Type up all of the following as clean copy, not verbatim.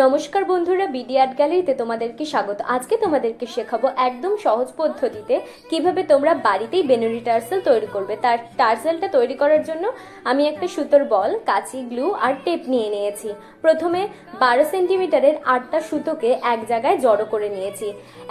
নমস্কার বন্ধুরা, BD art গ্যালারিতে তোমাদেরকে স্বাগত। আজকে তোমাদেরকে শেখাবো একদম সহজ পদ্ধতিতে কিভাবে তোমরা বাড়িতেই বেনুনি টার্সেল তৈরি করবে। তার টার্সেলটা তৈরি করার জন্য আমি একটা সুতোর বল, কাঁচি, গ্লু আর টেপ নিয়ে নিয়েছি। প্রথমে 12 সেন্টিমিটারের 8টা সুতোকে এক জায়গায় জড়ো করে নিয়েছি।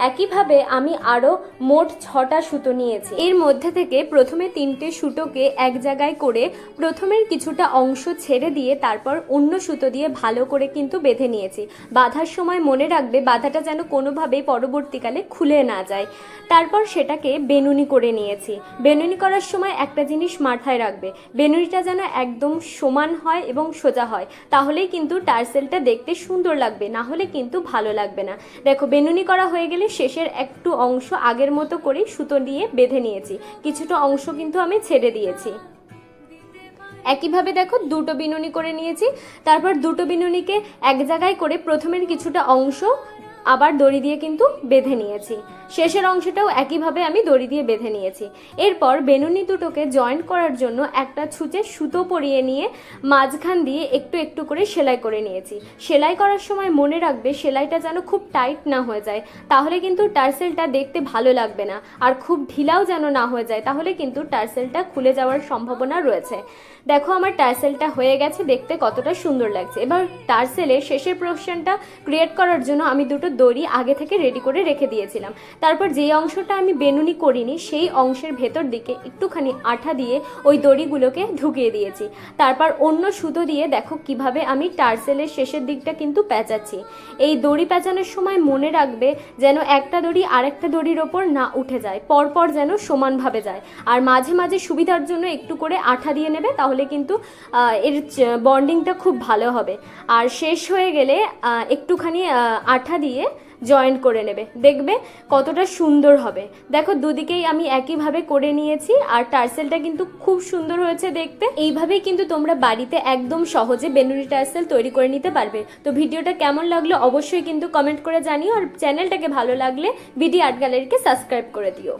একইভাবে আমি আরও মোট 6টা সুতো নিয়েছি। এর মধ্যে থেকে প্রথমে 3টে সুতোকে এক জায়গায় করে প্রথমের কিছুটা অংশ ছেড়ে দিয়ে তারপর অন্য সুতো দিয়ে ভালো করে কিন্তু বেঁধে নিয়েছি। বাঁধার সময় মনে রাখবে বাঁধাটা যেন কোনোভাবেই পরবর্তীকালে খুলে না যায়। তারপর সেটাকে বেনুনি করে নিয়েছি। বেনুনি করার সময় একটা জিনিস মাথায় রাখবে, বেনুনিটা যেন একদম সমান হয় এবং সোজা হয়, তাহলেই কিন্তু টার্সেলটা দেখতে সুন্দর লাগবে, না হলে কিন্তু ভালো লাগবে না। দেখো, বেনুনি করা হয়ে গেলে শেষের একটু অংশ আগের মতো করেই সুতো দিয়ে বেঁধে নিয়েছি। কিছুটা অংশ কিন্তু আমি ছেড়ে দিয়েছি। একইভাবে দেখো, দুটো বিনুনি করে নিয়েছি। তারপর দুটো বিনুনিকে এক জায়গায় করে প্রথমের কিছুটা অংশ আবার দড়ি দিয়ে কিন্তু বেঁধে নিয়েছি। শেষের অংশটাও একইভাবে আমি দড়ি দিয়ে বেঁধে নিয়েছি। এরপর বেনুনি দুটোকে জয়েন্ট করার জন্য একটা ছুঁচে সুতো পরিয়ে নিয়ে মাঝখান দিয়ে একটু একটু করে সেলাই করে নিয়েছি। সেলাই করার সময় মনে রাখবে সেলাইটা যেন খুব টাইট না হয়ে যায়, তাহলে কিন্তু টার্সেলটা দেখতে ভালো লাগবে না। আর খুব ঢিলাও যেন না হয়ে যায়, তাহলে কিন্তু টার্সেলটা খুলে যাওয়ার সম্ভাবনা রয়েছে। দেখো, আমার টার্সেলটা হয়ে গেছে, দেখতে কতটা সুন্দর লাগছে। এবার টার্সেলের শেষের পোরশনটা ক্রিয়েট করার জন্য আমি দুটো দড়ি আগে থেকে রেডি করে রেখে দিয়েছিলাম। তারপর যেই অংশটা আমি বেনুনি করিনি সেই অংশের ভেতর দিকে একটুখানি আঠা দিয়ে ওই দড়িগুলোকে ঢুকিয়ে দিয়েছি। তারপর অন্য সুতো দিয়ে দেখো কিভাবে আমি টার্সেলের শেষের দিকটা কিন্তু পেঁচাচ্ছি। এই দড়ি পেঁচানোর সময় মনে রাখবে যেন একটা দড়ি আরেকটা দড়ির ওপর না উঠে যায়, পরপর যেন সমানভাবে যায়। আর মাঝে মাঝে সুবিধার জন্য একটু করে আঠা দিয়ে নেবে, তাহলে কিন্তু এর বন্ডিংটা খুব ভালো হবে। আর শেষ হয়ে গেলে একটুখানি আঠা দিয়ে জয়েন্ট করে নেবে, দেখবে কতটা সুন্দর হবে। দেখো, দুদিকেই আমি একইভাবে করে নিয়েছি আর টার্সেলটা কিন্তু খুব সুন্দর হয়েছে দেখতে। এইভাবেই কিন্তু তোমরা বাড়িতে একদম সহজে বেনুনি টার্সেল তৈরি করে নিতে পারবে। তো ভিডিওটা কেমন লাগলো অবশ্যই কিন্তু কমেন্ট করে জানিও, আর চ্যানেলটাকে ভালো লাগলে বিডি আর্ট গ্যালারিকে সাবস্ক্রাইব করে দিও।